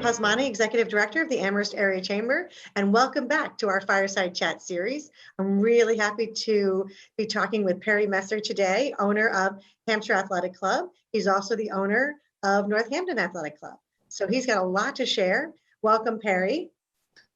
Hasmani, Executive Director of the Amherst Area Chamber, and welcome back to our Fireside Chat series. I'm really happy to be talking with Perry Messer today, owner of Hampshire Athletic Club. He's also the owner of Northampton Athletic Club. So he's got a lot to share. Welcome, Perry.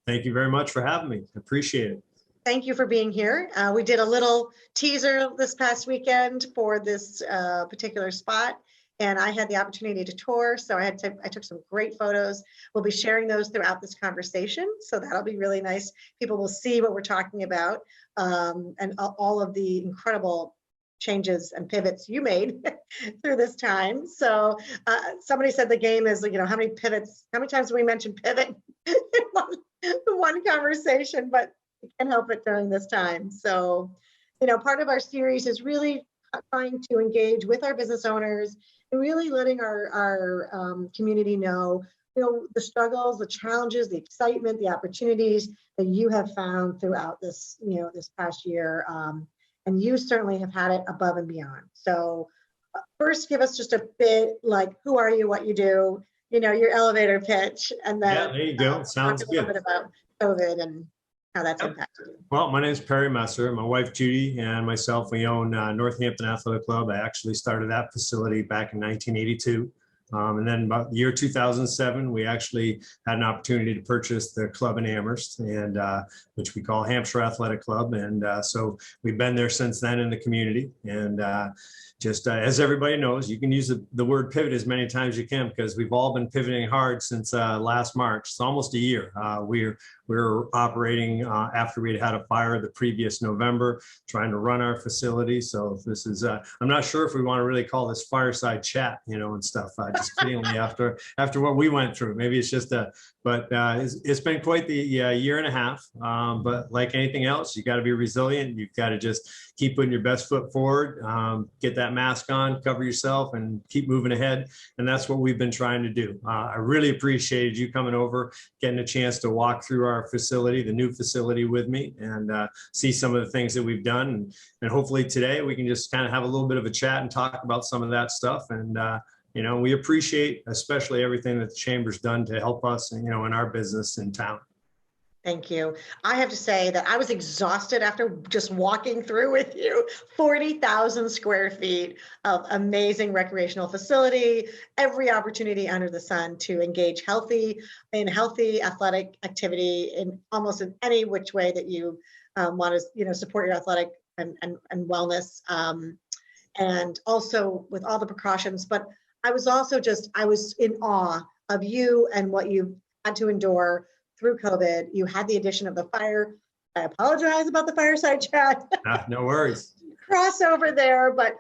Thank you very much for having me. Appreciate it. Thank you for being here. We did a little teaser this past weekend for this particular spot, and I had the opportunity to tour, so I took some great photos. We'll be sharing those throughout this conversation, so that'll be really nice. People will see what we're talking about, and all of the incredible changes and pivots you made through this time. So somebody said the game is, how many times do we mention pivot in one conversation, but we can't help it during this time. So, part of our series is really trying to engage with our business owners and really letting our community know, the struggles, the challenges, the excitement, the opportunities that you have found throughout this, this past year. And you certainly have had it above and beyond. So first, give us just a bit who are you, what you do, your elevator pitch, and then there you go. Sounds good. A little bit about COVID and how that's impacted you. Well, my name is Perry Messer. My wife Judy and myself, we own Northampton Athletic Club. I actually started that facility back in 1982. And then about the year 2007, we actually had an opportunity to purchase the club in Amherst, and which we call Hampshire Athletic Club. And so we've been there since then in the community. And just as everybody knows, you can use the word pivot as many times as you can, because we've all been pivoting hard since last March. It's almost a year. We're operating after we'd had a fire the previous November, trying to run our facility. So this is, I'm not sure if we want to really call this fireside chat, and stuff. Just feeling after what we went through. Maybe it's just but it's been quite the year and a half. But like anything else, you got to be resilient. You've got to just keep putting your best foot forward, get that mask on, cover yourself, and keep moving ahead. And that's what we've been trying to do. I really appreciated you coming over, getting a chance to walk through our facility, the new facility with me, and see some of the things that we've done. And hopefully today we can just kind of have a little bit of a chat and talk about some of that stuff. And we appreciate especially everything that the Chamber's done to help us, in our business in town. Thank you. I have to say that I was exhausted after just walking through with you. 40,000 square feet of amazing recreational facility, every opportunity under the sun to engage in healthy athletic activity in almost in any which way that you want to, support your athletic and wellness, and also with all the precautions. But I was also I was in awe of you and what you had to endure through COVID. You had the addition of the fire. I apologize about the fireside chat. No worries. Crossover there, but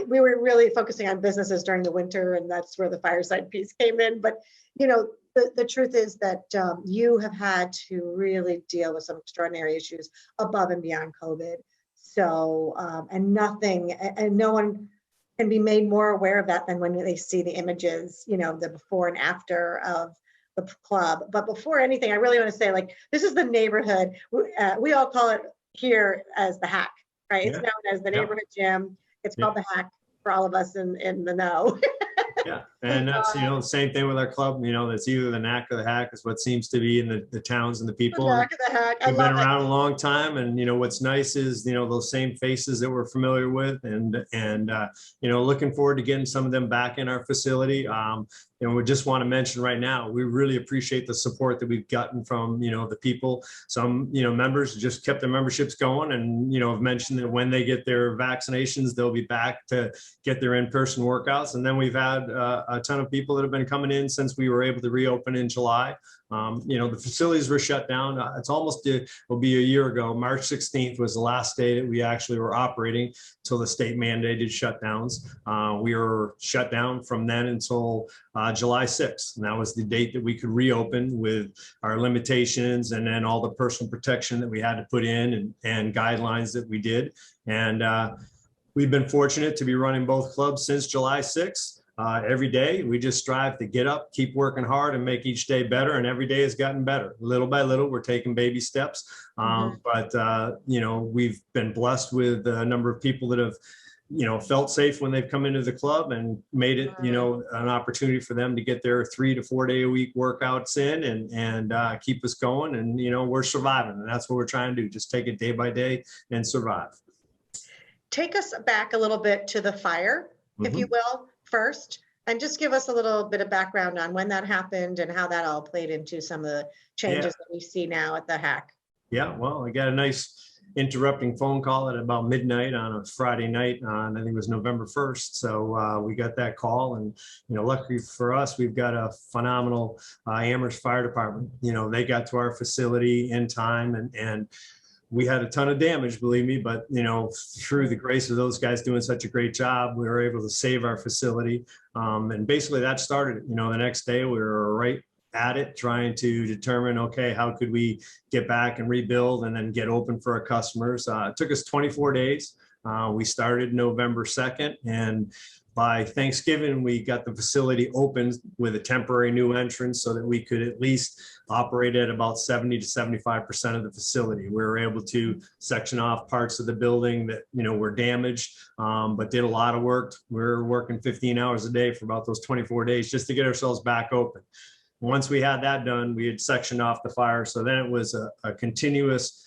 we were really focusing on businesses during the winter, and that's where the fireside piece came in. But the truth is that you have had to really deal with some extraordinary issues above and beyond COVID. So and no one can be made more aware of that than when they see the images, the before and after of the club. But before anything, I really want to say, this is the neighborhood. We all call it here as the HAC, right? Yeah. It's known as the neighborhood gym. It's called the HAC for all of us in the know. Yeah, and that's the same thing with our club. That's either the NAC or the HAC is what seems to be in the towns and the people. The NAC or the HAC. We've been around a long time, and what's nice is those same faces that we're familiar with, and looking forward to getting some of them back in our facility. We just want to mention right now, we really appreciate the support that we've gotten from, the people. Some, members just kept their memberships going, and, have mentioned that when they get their vaccinations, they'll be back to get their in-person workouts. And then we've had a ton of people that have been coming in since we were able to reopen in July. The facilities were shut down. It'll be a year ago. March 16th was the last day that we actually were operating till the state mandated shutdowns. We were shut down from then until July 6th. And that was the date that we could reopen with our limitations and then all the personal protection that we had to put in and guidelines that we did. And we've been fortunate to be running both clubs since July 6th. Every day, we just strive to get up, keep working hard, and make each day better. And every day has gotten better. Little by little, we're taking baby steps. But, we've been blessed with a number of people that have felt safe when they've come into the club and made it, an opportunity for them to get their 3 to 4 day a week workouts in and keep us going. And, we're surviving, and that's what we're trying to do. Just take it day by day and survive. Take us back a little bit to the fire, if you will, first, and just give us a little bit of background on when that happened and how that all played into some of the changes that we see now at the HAC. Yeah, well, I got a nice interrupting phone call at about midnight on a Friday night on, I think it was November 1st. So we got that call, and, luckily for us, we've got a phenomenal Amherst Fire Department. They got to our facility in time, and we had a ton of damage, believe me, but, through the grace of those guys doing such a great job, we were able to save our facility. And basically that started, the next day we were right at it, trying to determine, okay, how could we get back and rebuild and then get open for our customers. It took us 24 days. We started November 2nd, and by Thanksgiving, we got the facility open with a temporary new entrance so that we could at least operate at about 70 to 75% of the facility. We were able to section off parts of the building that, were damaged, but did a lot of work. We were working 15 hours a day for about those 24 days just to get ourselves back open. Once we had that done, we had sectioned off the fire. So then it was a continuous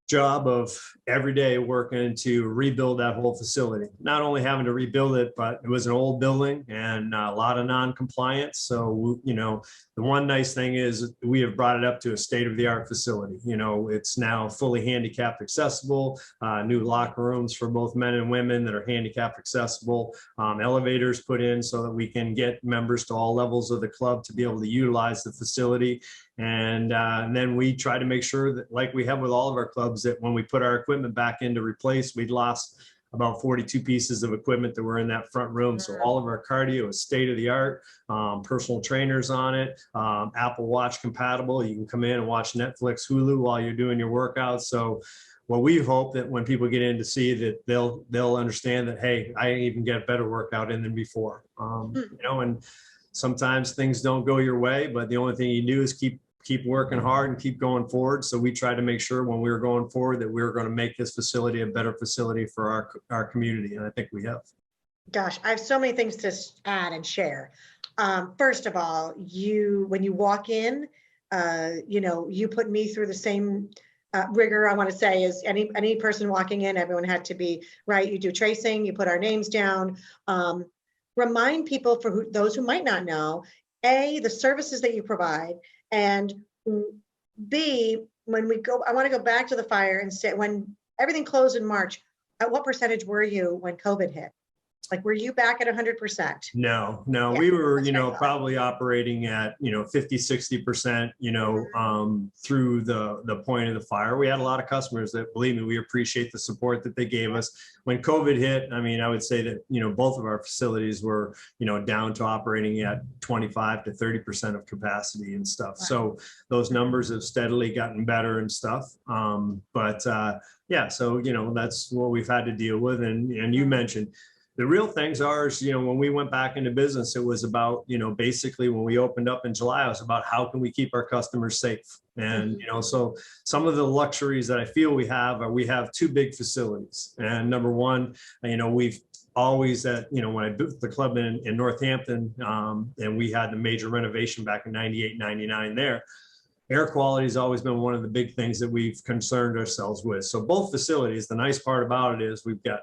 job of every day working to rebuild that whole facility. Not only having to rebuild it, but it was an old building and a lot of non-compliance. So, the one nice thing is we have brought it up to a state-of-the-art facility. It's now fully handicapped accessible, new locker rooms for both men and women that are handicapped accessible, elevators put in so that we can get members to all levels of the club to be able to utilize the facility. And then we try to make sure that, like we have with all of our clubs, that when we put our equipment back in to replace, we'd lost about 42 pieces of equipment that were in that front room. So all of our cardio is state of the art, personal trainers on it, Apple Watch compatible. You can come in and watch Netflix, Hulu while you're doing your workouts. So what we hope that when people get in to see that they'll understand that, hey, I even get a better workout in than before. And sometimes things don't go your way, but the only thing you do is keep working hard and keep going forward. So we try to make sure when we were going forward that we were going to make this facility a better facility for our community. And I think we have. Gosh, I have so many things to add and share. First of all, when you walk in, you put me through the same rigor, I want to say, as any person walking in. Everyone had to be right. You do tracing, you put our names down. Remind people, for those who might not know, A, the services that you provide, and B, when we go, I want to go back to the fire and say, when everything closed in March, at what percentage were you when COVID hit? Like, were you back at 100%? No, Yeah, we were, right. probably operating at, 50, 60%, through the point of the fire. We had a lot of customers that, believe me, we appreciate the support that they gave us. When COVID hit, I would say that, both of our facilities were, down to operating at 25 to 30% of capacity and stuff. Right. So those numbers have steadily gotten better and stuff. Yeah, so, that's what we've had to deal with. And you mentioned, the real things are, when we went back into business, it was about, basically when we opened up in July, it was about how can we keep our customers safe? And, so some of the luxuries that I feel we have are, we have 2 big facilities. And number one, we've always when I built the club in Northampton, and we had the major renovation back in 98, 99 there, air quality has always been one of the big things that we've concerned ourselves with. So both facilities, the nice part about it is we've got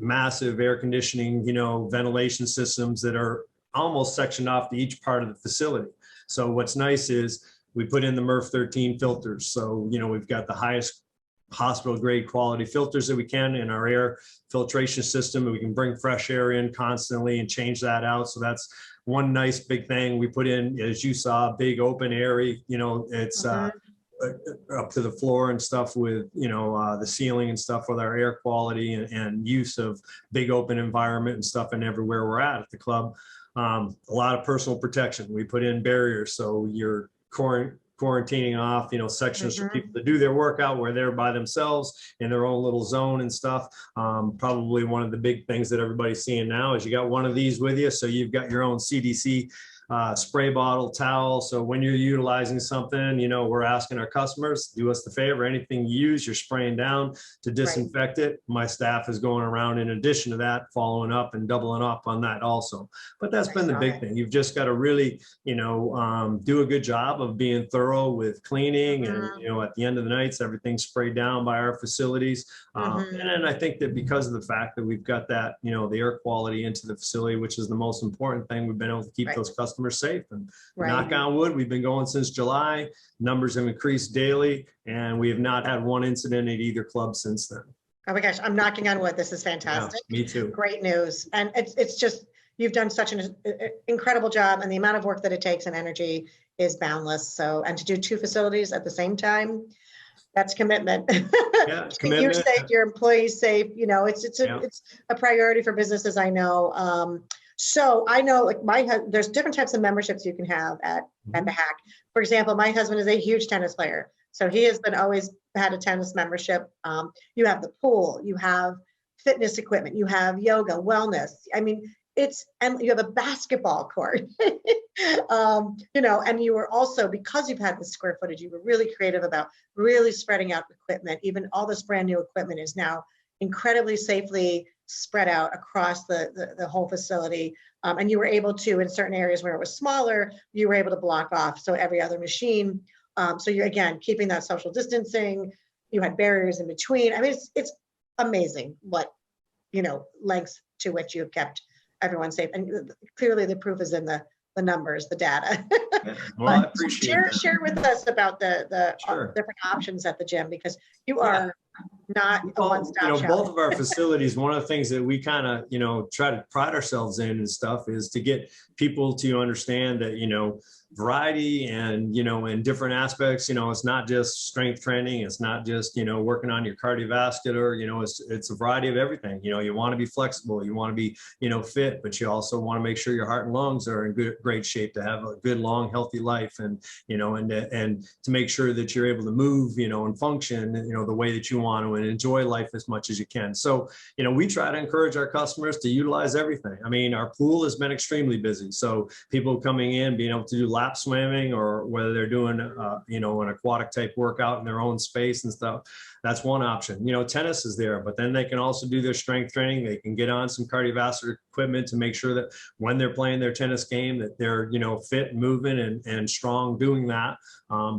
massive air conditioning, ventilation systems that are almost sectioned off to each part of the facility. So what's nice is we put in the MERV 13 filters. So, we've got the highest hospital grade quality filters that we can in our air filtration system, and we can bring fresh air in constantly and change that out. So that's one nice big thing we put in. As you saw, big open area, it's up to the floor and stuff with, the ceiling and stuff with our air quality and use of big open environment and stuff. And everywhere we're at the club, a lot of personal protection. We put in barriers. So you're quarantining off, sections for people to do their workout where they're by themselves in their own little zone and stuff. Probably one of the big things that everybody's seeing now is you got one of these with you. So you've got your own CDC spray bottle, towel. So when you're utilizing something, we're asking our customers, do us the favor, anything you use, you're spraying down to disinfect it. My staff is going around in addition to that, following up and doubling up on that also. But that's been the big thing. You've just got to really, do a good job of being thorough with cleaning. And, at the end of the nights, everything's sprayed down by our facilities. And then I think that because of the fact that we've got that, the air quality into the facility, which is the most important thing, we've been able to keep those customers safe. And knock on wood, we've been going since July. Numbers have increased daily, and we have not had one incident at either club since then. Oh my gosh, I'm knocking on wood. This is fantastic. Yeah, me too. Great news. And it's just, you've done such an incredible job, and the amount of work that it takes and energy is boundless. So, and to do 2 facilities at the same time, that's commitment. Yeah, commitment. You're safe, your employees safe. It's a priority for businesses, I know. So I know, like there's different types of memberships you can have at the HAC. For example, my husband is a huge tennis player, so he has been always had a tennis membership. You have the pool, you have fitness equipment, you have yoga, wellness. I mean, and you have a basketball court, and you were also, because you've had the square footage, you were really creative about really spreading out equipment. Even all this brand new equipment is now incredibly safely spread out across the whole facility. And you were able to, in certain areas where it was smaller, you were able to block off. So every other machine. So you're, again, keeping that social distancing. You had barriers in between. I mean, it's amazing what, lengths to which you have kept everyone safe. And clearly the proof is in the numbers, the data. Well, I appreciate that. Share with us about the Sure. different options at the gym, because you are not a one-stop shop. Both of our facilities, one of the things that we kind of, try to pride ourselves in and stuff is to get people to understand that, variety and, in different aspects, it's not just strength training. It's not just, working on your cardiovascular, it's a variety of everything. You want to be flexible, you want to be, fit, but you also want to make sure your heart and lungs are in great shape to have a good, long, healthy life. And, and to make sure that you're able to move, and function, the way that you want to, and enjoy life as much as you can. So, we try to encourage our customers to utilize everything. I mean, our pool has been extremely busy. So people coming in, being able to do lap swimming, or whether they're doing, an aquatic type workout in their own space and stuff, that's one option. Tennis is there, but then they can also do their strength training. They can get on some cardiovascular equipment to make sure that when they're playing their tennis game, that they're, fit, moving and strong doing that.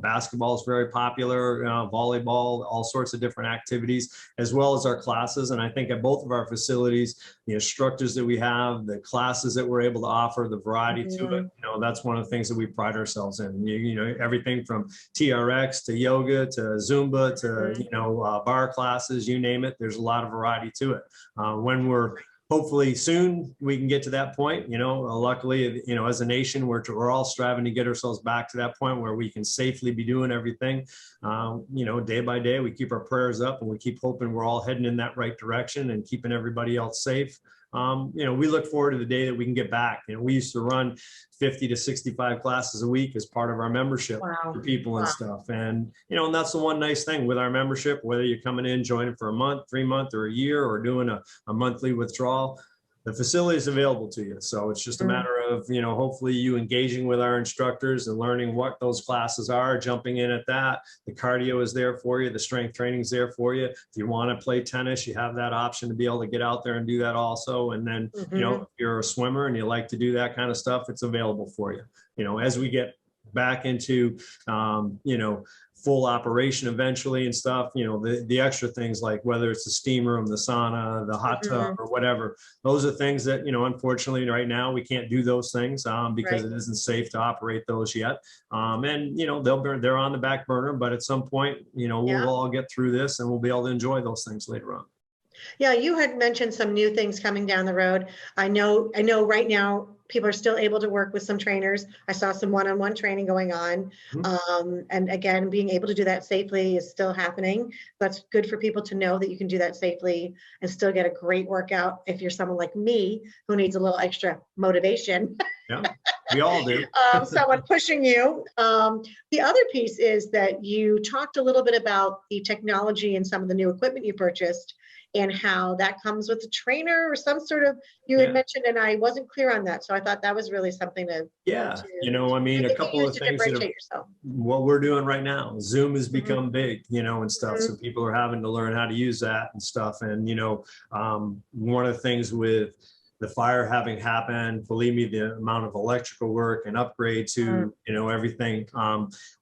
Basketball is very popular, volleyball, all sorts of different activities, as well as our classes. And I think at both of our facilities, the instructors that we have, the classes that we're able to offer, the variety to it, that's one of the things that we pride ourselves in. Everything from TRX to yoga to Zumba to, bar classes, you name it, there's a lot of variety to it. When we're hopefully soon we can get to that point, luckily, as a nation, we're all striving to get ourselves back to that point where we can safely be doing everything. Day by day, we keep our prayers up and we keep hoping we're all heading in that right direction and keeping everybody else safe. We look forward to the day that we can get back. We used to run 50 to 65 classes a week as part of our membership for people and stuff. And, and that's the one nice thing with our membership, whether you're coming in, joining for a month, 3 months or a year, or doing a monthly withdrawal, the facility is available to you. So it's just a matter of, hopefully you engaging with our instructors and learning what those classes are, jumping in at that. The cardio is there for you. The strength training is there for you. If you want to play tennis, you have that option to be able to get out there and do that also. And then, if you're a swimmer and you like to do that kind of stuff, it's available for you. As we get back into, full operation eventually and stuff, the extra things like whether it's the steam room, the sauna, the hot tub or whatever, those are things that, unfortunately right now we can't do those things because it isn't safe to operate those yet. And, they're on the back burner, but at some point, we'll all get through this and we'll be able to enjoy those things later on. Yeah, you had mentioned some new things coming down the road. I know right now people are still able to work with some trainers. I saw some one-on-one training going on. And again, being able to do that safely is still happening. That's good for people to know that you can do that safely and still get a great workout. If you're someone like me who needs a little extra motivation, Yeah, we all do. Someone pushing you. The other piece is that you talked a little bit about the technology and some of the new equipment you purchased and how that comes with a trainer or some sort of, you had mentioned, and I wasn't clear on that. So I thought that was really something to, You know, I mean, a couple of to things that are differentiate yourself. what we're doing right now. Zoom has become big, you know, and stuff. So people are having to learn how to use that and stuff. And, you know, one of the things with the fire having happened, believe me, the amount of electrical work and upgrade to, you know, everything.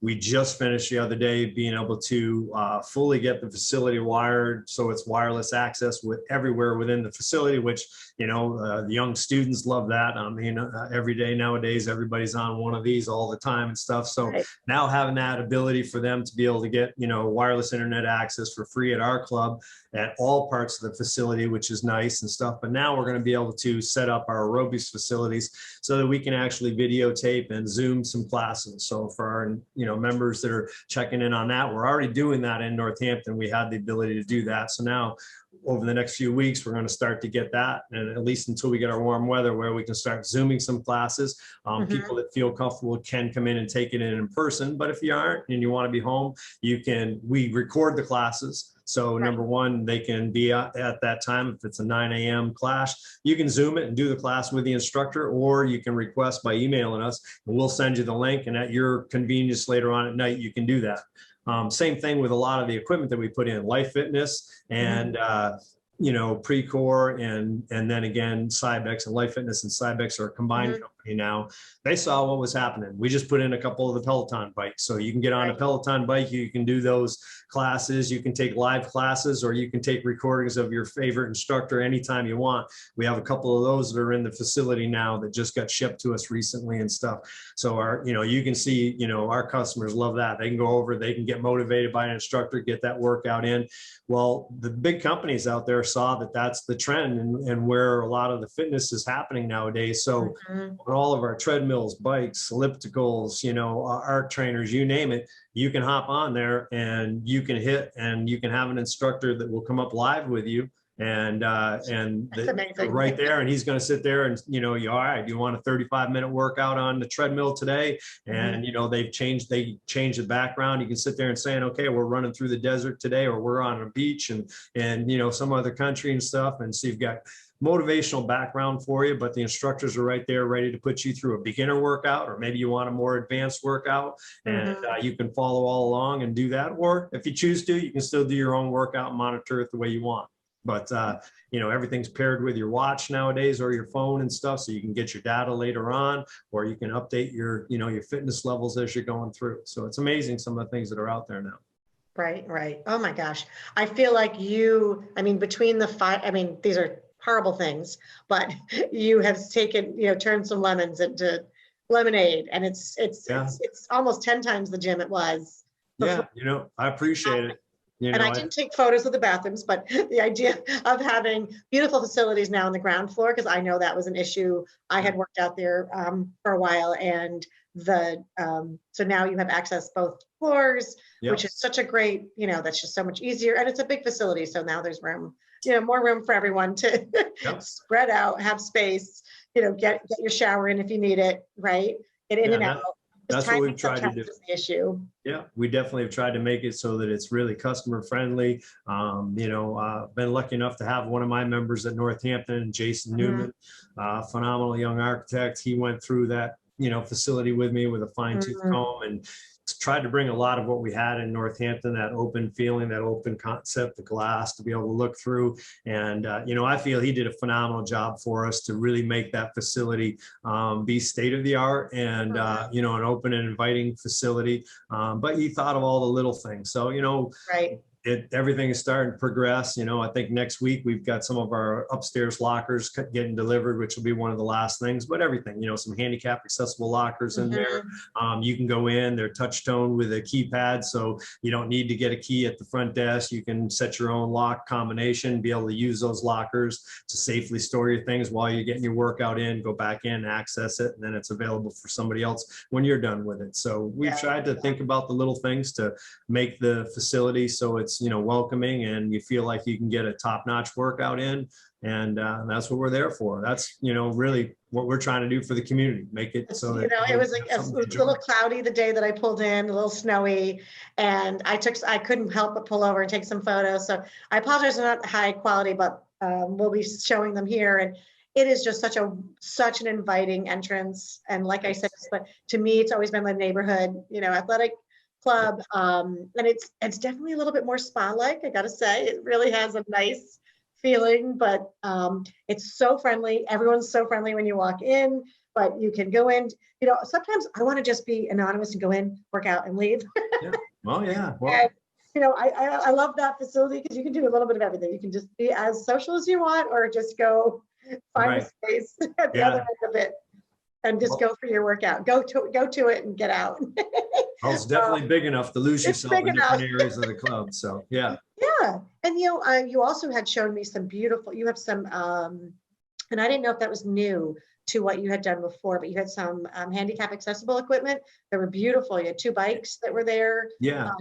We just finished the other day being able to fully get the facility wired. So it's wireless access with everywhere within the facility, which, you know, the young students love that. I mean, every day nowadays, everybody's on one of these all the time and stuff. So now having that ability for them to be able to get, you know, wireless internet access for free at our club at all parts of the facility, which is nice and stuff. But now we're going to be able to set up our aerobics facilities so that we can actually videotape and Zoom some classes. So for our, you know, members that are checking in on that, we're already doing that in Northampton. We had the ability to do that. So now over the next few weeks, we're going to start to get that, and at least until we get our warm weather where we can start Zooming some classes. People that feel comfortable can come in and take it in person. But if you aren't and you want to be home, we record the classes. So number one, they can be at that time. If it's a 9 a.m. class, you can Zoom it and do the class with the instructor, or you can request by emailing us and we'll send you the link, and at your convenience later on at night, you can do that. Same thing with a lot of the equipment that we put in, Life Fitness and you know, Precor and then again, Cybex and Life Fitness and Cybex are a combined company now. They saw what was happening. We just put in a couple of the Peloton bikes. So you can get on a Peloton bike, you can do those classes, you can take live classes, or you can take recordings of your favorite instructor anytime you want. We have a couple of those that are in the facility now that just got shipped to us recently and stuff. So our, you know, you can see, you know, our customers love that. They can go over, they can get motivated by an instructor, get that workout in. Well, the big companies out there saw that that's the trend and where a lot of the fitness is happening nowadays. So on all of our treadmills, bikes, ellipticals, you know, art trainers, you name it, you can hop on there and you can hit and you can have an instructor that will come up live with you and right there, and he's going to sit there and, you know, all right, do you want a 35-minute workout on the treadmill today? And you know, they changed the background. You can sit there and saying, okay, we're running through the desert today, or we're on a beach and you know, some other country and stuff. And so you've got motivational background for you, but the instructors are right there ready to put you through a beginner workout, or maybe you want a more advanced workout, and you can follow all along and do that. Or if you choose to, you can still do your own workout and monitor it the way you want. But, you know, everything's paired with your watch nowadays or your phone and stuff. So you can get your data later on, or you can update your, you know, your fitness levels as you're going through. So it's amazing some of the things that are out there now. Right. Oh my gosh. I feel like I mean, between these are horrible things, but you have taken, you know, turned some lemons into lemonade, and it's almost 10 times the gym it was before. Yeah. You know, I appreciate it. You know, and I didn't take photos of the bathrooms, but the idea of having beautiful facilities now on the ground floor, because I know that was an issue. I had worked out there for a while, and so now you have access both floors, which is such a great, you know, that's just so much easier, and it's a big facility, so now there's room, you know, more room for everyone to spread out, have space, you know, get your shower in if you need it, right? Get in and out. That's what we've tried to do. The issue. Yeah, we definitely have tried to make it so that it's really customer friendly. You know, been lucky enough to have one of my members at Northampton, Jason Newman, phenomenal young architect. He went through that, you know, facility with me with a fine tooth comb and tried to bring a lot of what we had in Northampton, that open feeling, that open concept, the glass to be able to look through. And, you know, I feel he did a phenomenal job for us to really make that facility be state of the art and, you know, an open and inviting facility. But he thought of all the little things. So, you know, everything is starting to progress. You know, I think next week we've got some of our upstairs lockers getting delivered, which will be one of the last things, but everything, you know, some handicap accessible lockers in there. You can go in, they're touch tone with a keypad. So you don't need to get a key at the front desk. You can set your own lock combination, be able to use those lockers to safely store your things while you're getting your workout in, go back in, access it, and then it's available for somebody else when you're done with it. So we've tried to think about the little things to make the facility so it's feels, welcoming, and you feel like you can get a top-notch workout in. And that's what we're there for. That's, really what we're trying to do for the community, make it so that, it was like a little cloudy the day that I pulled in, a little snowy, and I couldn't help but pull over and take some photos. So I apologize for not high quality, but we'll be showing them here. And it is just such an inviting entrance. And like I said, but to me, it's always been the neighborhood, athletic club. And it's definitely a little bit more spa-like, I gotta say. It really has a nice feeling, but it's so friendly. Everyone's so friendly when you walk in, but you can go in, sometimes I want to just be anonymous and go in, work out, and leave. Yeah. Well, yeah. Well, and, I love that facility because you can do a little bit of everything. You can just be as social as you want, or just go find a space at the other end of it and just go for your workout. Go to it and get out. Well, it's definitely big enough to lose yourself in different areas of the club. So yeah. Yeah. And you also had shown me some beautiful, you have some, and I didn't know if that was new to what you had done before, but you had some handicap accessible equipment that were beautiful. You had 2 bikes that were there. Yeah.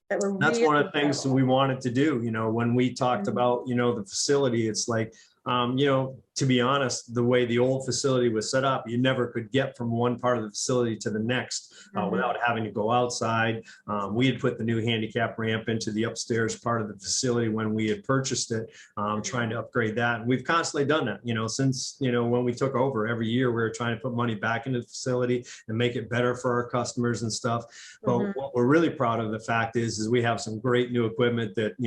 That's really one of the things that we wanted to do, when we talked about, the facility, it's like, to be honest, the way the old facility was set up, you never could get from one part of the facility to the next without having to go outside. We had put the new handicap ramp into the upstairs part of the facility when we had purchased it, trying to upgrade that. And we've constantly done that, since, when we took over. Every year we were trying to put money back into the facility and make it better for our customers and stuff. But what we're really proud of, the fact is we have some great new equipment that,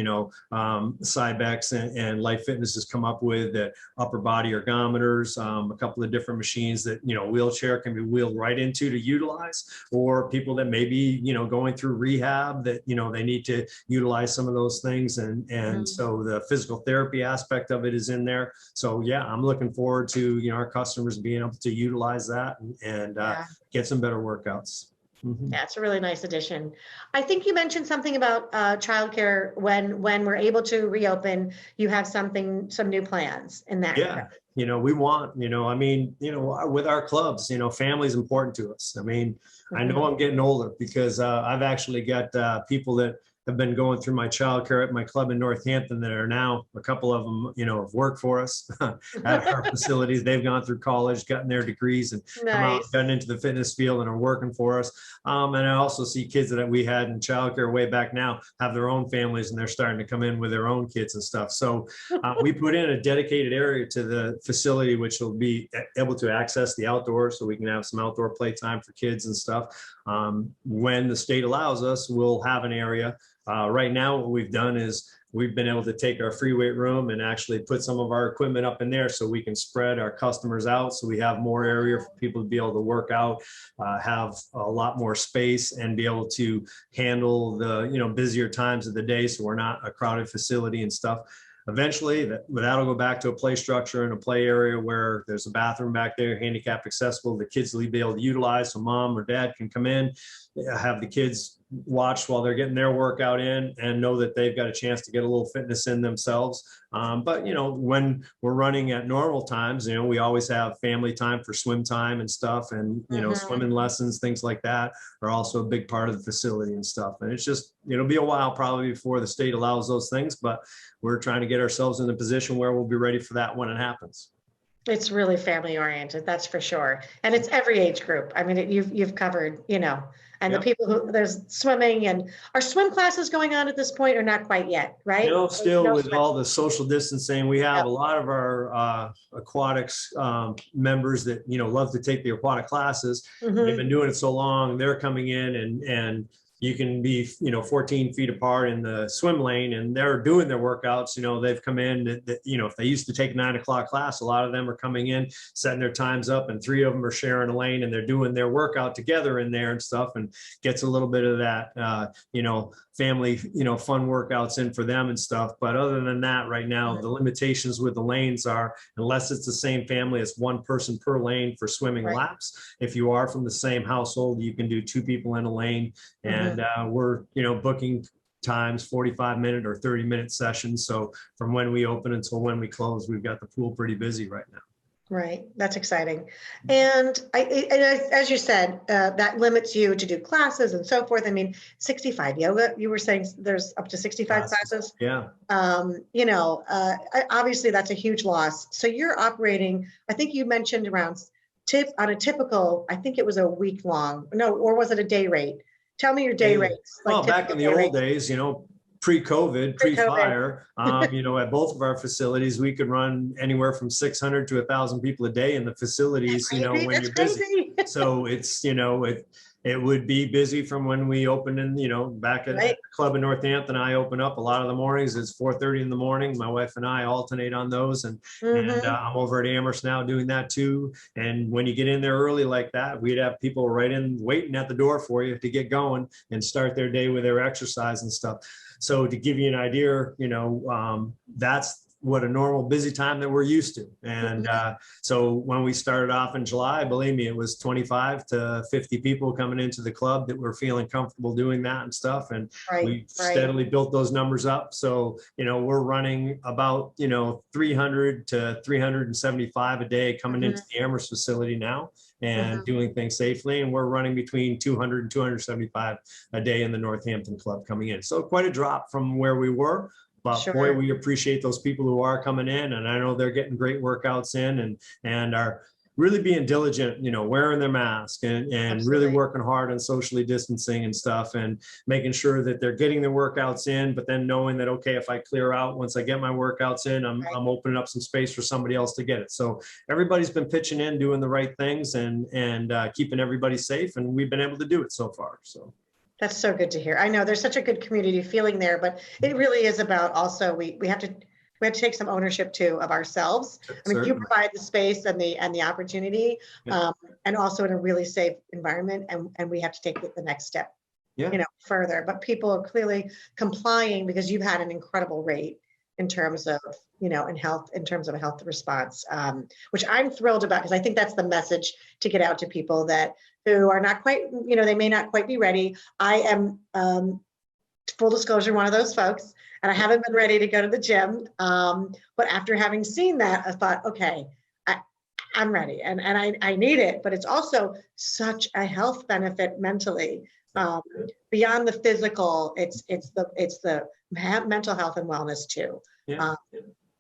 Cybex and Life Fitness has come up with, that upper body ergometers, a couple of different machines that, wheelchair can be wheeled right into to utilize, or people that may be, going through rehab that, they need to utilize some of those things. And so the physical therapy aspect of it is in there. So yeah, I'm looking forward to, our customers being able to utilize that and get some better workouts. Yeah, it's a really nice addition. I think you mentioned something about childcare when we're able to reopen. You have some new plans in that. Yeah, we want, with our clubs, family is important to us. I mean, I know I'm getting older because I've actually got people that have been going through my childcare at my club in Northampton that are now, a couple of them, have worked for us at our facilities. They've gone through college, gotten their degrees, and come out, gotten into the fitness field and are working for us. And I also see kids that we had in childcare way back now have their own families, and they're starting to come in with their own kids and stuff. So we put in a dedicated area to the facility, which will be able to access the outdoors, so we can have some outdoor playtime for kids and stuff. When the state allows us, we'll have an area. Right now, what we've done is we've been able to take our free weight room and actually put some of our equipment up in there so we can spread our customers out. So we have more area for people to be able to work out, have a lot more space, and be able to handle the, busier times of the day. So we're not a crowded facility and stuff. Eventually, that'll go back to a play structure and a play area where there's a bathroom back there, handicap accessible. The kids will be able to utilize, so mom or dad can come in, have the kids watch while they're getting their workout in, and know that they've got a chance to get a little fitness in themselves. But when we're running at normal times, we always have family time for swim time and stuff, and swimming lessons, things like that are also a big part of the facility and stuff. And it's just, it'll be a while probably before the state allows those things, but we're trying to get ourselves in a position where we'll be ready for that when it happens. It's really family oriented, that's for sure. And it's every age group. I mean, you've covered, and the people who, there's swimming, and are swim classes going on at this point, or not quite yet, right? Still with all the social distancing, we have a lot of our aquatics members that, love to take the aquatic classes. They've been doing it so long, they're coming in and you can be, 14 feet apart in the swim lane, and they're doing their workouts. They've come in, if they used to take 9 o'clock class, a lot of them are coming in, setting their times up, and 3 of them are sharing a lane, and they're doing their workout together in there and stuff, and gets a little bit of that, family, fun workouts in for them and stuff. But other than that, right now, the limitations with the lanes are, unless it's the same family, it's 1 person per lane for swimming laps. If you are from the same household, you can do 2 people in a lane. And we're, booking times, 45-minute or 30-minute sessions. So from when we open until when we close, we've got the pool pretty busy right now. Right. That's exciting. And as you said, that limits you to do classes and so forth. I mean, 65 yoga, you were saying there's up to 65 classes. Yeah. Obviously that's a huge loss. So you're operating, I think you mentioned around on a typical, I think it was a week long, no, or was it a day rate? Tell me your day rates. Well, back in the old days, pre-COVID, pre-fire, at both of our facilities, we could run anywhere from 600 to 1,000 people a day in the facilities, when you're busy. So it's, it would be busy from when we opened in, back at the club in Northampton, I open up a lot of the mornings. It's 4:30 in the morning. My wife and I alternate on those. And I'm over at Amherst now doing that too. And when you get in there early like that, we'd have people right in waiting at the door for you to get going and start their day with their exercise and stuff. So to give you an idea, that's what a normal busy time that we're used to. And so when we started off in July, believe me, it was 25 to 50 people coming into the club that were feeling comfortable doing that and stuff. And we steadily built those numbers up. So, we're running about, 300 to 375 a day coming into the Amherst facility now and doing things safely. And we're running between 200 and 275 a day in the Northampton club coming in. So quite a drop from where we were. But boy, we appreciate those people who are coming in, and I know they're getting great workouts in and are really being diligent, wearing their mask and really working hard on socially distancing and stuff and making sure that they're getting their workouts in, but then knowing that, okay, if I clear out, once I get my workouts in, I'm opening up some space for somebody else to get it. So everybody's been pitching in, doing the right things and keeping everybody safe. And we've been able to do it so far. So. That's so good to hear. I know there's such a good community feeling there, but it really is about also we have to take some ownership too of ourselves. I mean, you provide the space and the opportunity, and also in a really safe environment, and we have to take the next step, further. But people are clearly complying because you've had an incredible rate in terms of in terms of a health response, which I'm thrilled about because I think that's the message to get out to people that who are not quite, they may not quite be ready. I am, full disclosure, one of those folks, and I haven't been ready to go to the gym. But after having seen that, I thought, okay, I'm ready and I need it, but it's also such a health benefit mentally. Beyond the physical, it's the mental health and wellness too.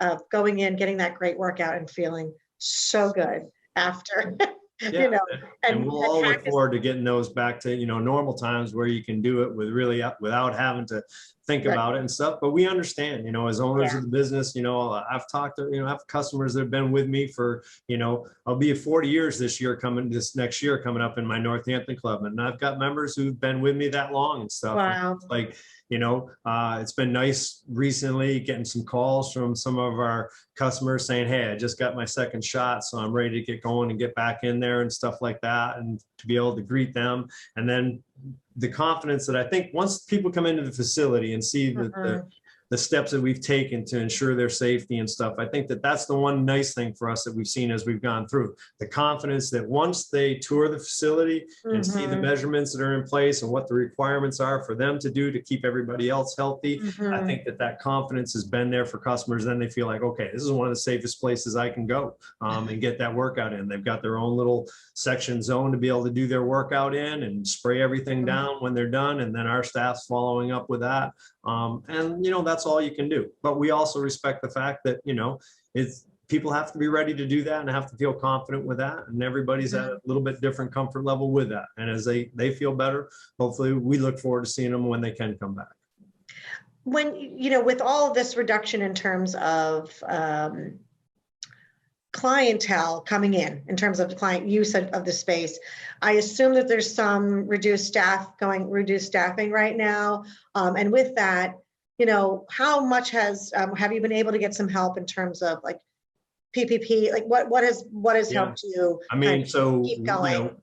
Of going in, getting that great workout and feeling so good after. And we'll all look forward to getting those back to normal times where you can do it without having to think about it and stuff. But we understand, as owners of the business, I've talked to, I have customers that have been with me for, I'll be at 40 years this next year coming up in my Northampton club. And I've got members who've been with me that long and stuff. Wow. Like, it's been nice recently getting some calls from some of our customers saying, hey, I just got my second shot, so I'm ready to get going and get back in there and stuff like that, and to be able to greet them. And then the confidence that I think once people come into the facility and see the steps that we've taken to ensure their safety and stuff, I think that that's the one nice thing for us that we've seen as we've gone through. The confidence that once they tour the facility and see the measurements that are in place and what the requirements are for them to do to keep everybody else healthy, I think that confidence has been there for customers. Then they feel like, okay, this is one of the safest places I can go and get that workout in. They've got their own little section zone to be able to do their workout in and spray everything down when they're done. And then our staff's following up with that. And that's all you can do. But we also respect the fact that, people have to be ready to do that and have to feel confident with that. And everybody's at a little bit different comfort level with that. And as they feel better, hopefully we look forward to seeing them when they can come back. When, with all of this reduction in terms of clientele coming in terms of the client use of the space, I assume that there's some reduced staffing right now. And with that, how much have you been able to get some help in terms of like PPP? Like what has helped you? I mean, so keep going?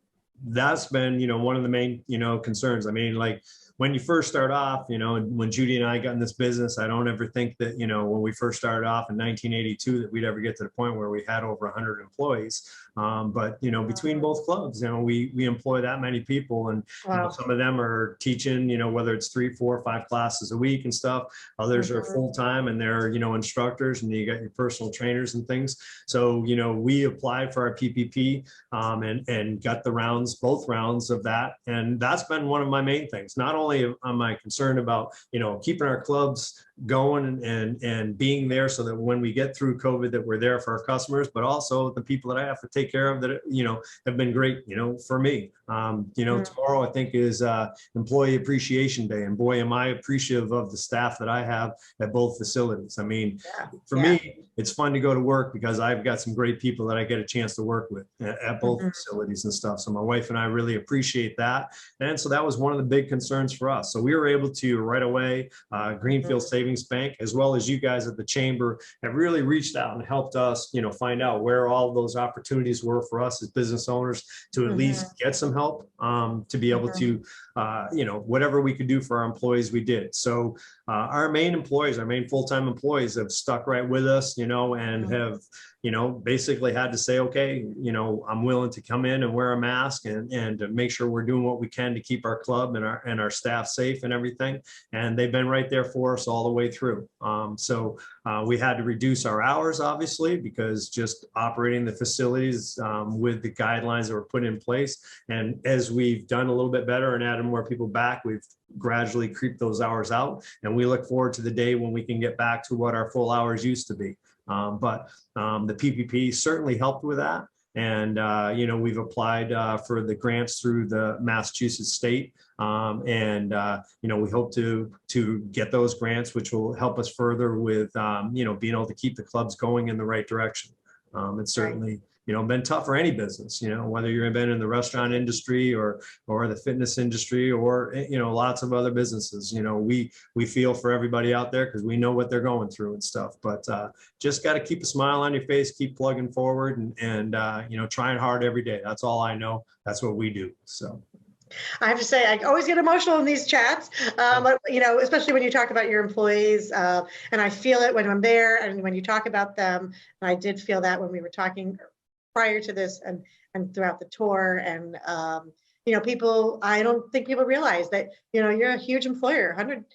that's been, one of the main, concerns. I mean, like when you first start off, when Judy and I got in this business, I don't ever think that, when we first started off in 1982, that we'd ever get to the point where we had over 100 employees. But, between both clubs, we employ that many people, and Wow. some of them are teaching, whether it's 3, 4, 5 classes a week and stuff. Others are full-time and they're, instructors, and you got your personal trainers and things. So, we applied for our PPP and got the rounds, both rounds of that. And that's been one of my main things. Not only am I concerned about, keeping our clubs going and being there so that when we get through COVID, that we're there for our customers, but also the people that I have to take care of that, have been great, for me. Tomorrow I think is Employee Appreciation Day, and boy, am I appreciative of the staff that I have at both facilities. I mean, for me, it's fun to go to work because I've got some great people that I get a chance to work with at both facilities and stuff. So my wife and I really appreciate that. And so that was one of the big concerns for us. So we were able to right away, Greenfield Savings Bank, as well as you guys at the chamber, have really reached out and helped us, find out where all those opportunities were for us as business owners to at least get some help, to be able to, whatever we could do for our employees, we did. So our main employees, our main full-time employees have stuck right with us, and have, basically had to say, okay, I'm willing to come in and wear a mask and to make sure we're doing what we can to keep our club and our staff safe and everything. And they've been right there for us all the way through. So we had to reduce our hours, obviously, because just operating the facilities with the guidelines that were put in place. And as we've done a little bit better and added more people back, we've gradually creep those hours out. And we look forward to the day when we can get back to what our full hours used to be. But the PPP certainly helped with that. And, we've applied for the grants through the Massachusetts state. We hope to get those grants, which will help us further with, being able to keep the clubs going in the right direction. It's certainly, been tough for any business, whether you've been in the restaurant industry or the fitness industry or, lots of other businesses. We feel for everybody out there because we know what they're going through and stuff, but just got to keep a smile on your face, keep plugging forward and trying hard every day. That's all I know. That's what we do. So. I have to say, I always get emotional in these chats, especially when you talk about your employees, and I feel it when I'm there and when you talk about them. And I did feel that when we were talking prior to this and throughout the tour. And, people, I don't think people realize that, you're a huge employer. 100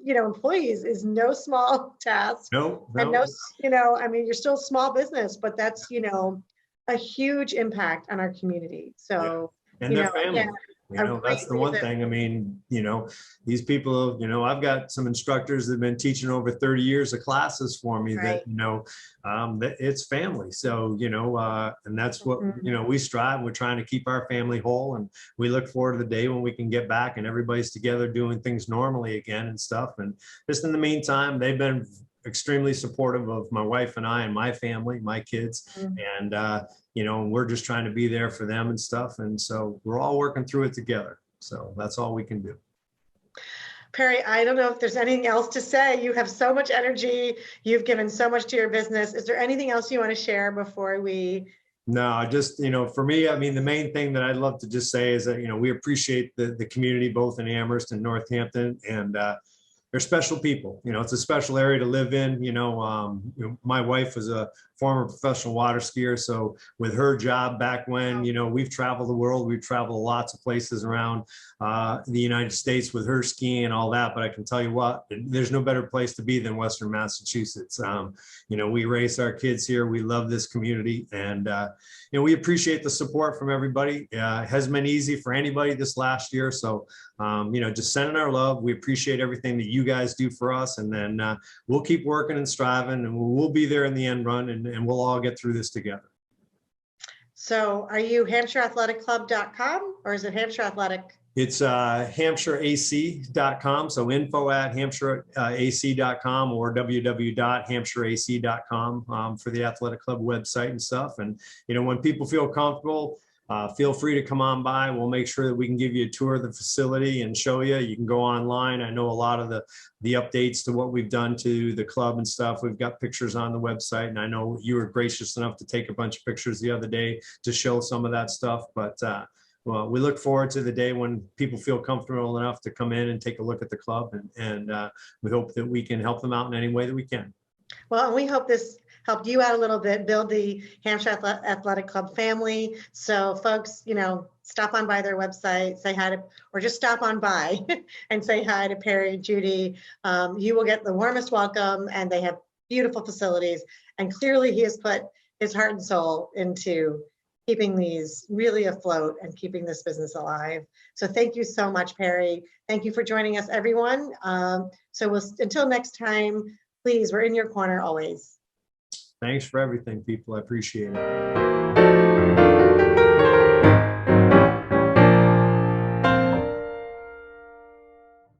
employees is no small task. No. And you're still a small business, but that's, a huge impact on our community. So, and their family. That's the one thing. I mean, these people, I've got some instructors that have been teaching over 30 years of classes for me that, that it's family. So, and that's what, we strive. We're trying to keep our family whole, and we look forward to the day when we can get back and everybody's together doing things normally again and stuff. And just in the meantime, they've been extremely supportive of my wife and I and my family, my kids. And, we're just trying to be there for them and stuff. And so we're all working through it together. So that's all we can do. Perry, I don't know if there's anything else to say. You have so much energy. You've given so much to your business. Is there anything else you want to share before we? No, just, for me, I mean, the main thing that I'd love to just say is that, we appreciate the community, both in Amherst and Northampton, and they're special people. It's a special area to live in. My wife was a former professional water skier. So with her job back when, we've traveled the world, we've traveled lots of places around the United States with her skiing and all that. But I can tell you what, there's no better place to be than Western Massachusetts. We raise our kids here. We love this community, and, we appreciate the support from everybody. It hasn't been easy for anybody this last year. So, just sending our love. We appreciate everything that you guys do for us. And then we'll keep working and striving, and we'll be there in the end run, and we'll all get through this together. So are you HampshireAthleticClub.com, or is it Hampshire Athletic? It's HampshireAC.com. So info@HampshireAC.com or www.HampshireAC.com for the athletic club website and stuff. And, when people feel comfortable, feel free to come on by. We'll make sure that we can give you a tour of the facility and show you. You can go online. I know a lot of the updates to what we've done to the club and stuff. We've got pictures on the website, and I know you were gracious enough to take a bunch of pictures the other day to show some of that stuff. But well, we look forward to the day when people feel comfortable enough to come in and take a look at the club, and we hope that we can help them out in any way that we can. Well, and we hope this helped you out a little bit, build the Hampshire Athletic Club family. So folks, stop on by their website, say hi to, or just stop on by and say hi to Perry, Judy. You will get the warmest welcome, and they have beautiful facilities. And clearly he has put his heart and soul into keeping these really afloat and keeping this business alive. So thank you so much, Perry. Thank you for joining us, everyone. Until next time, please, we're in your corner always. Thanks for everything, people. I appreciate it.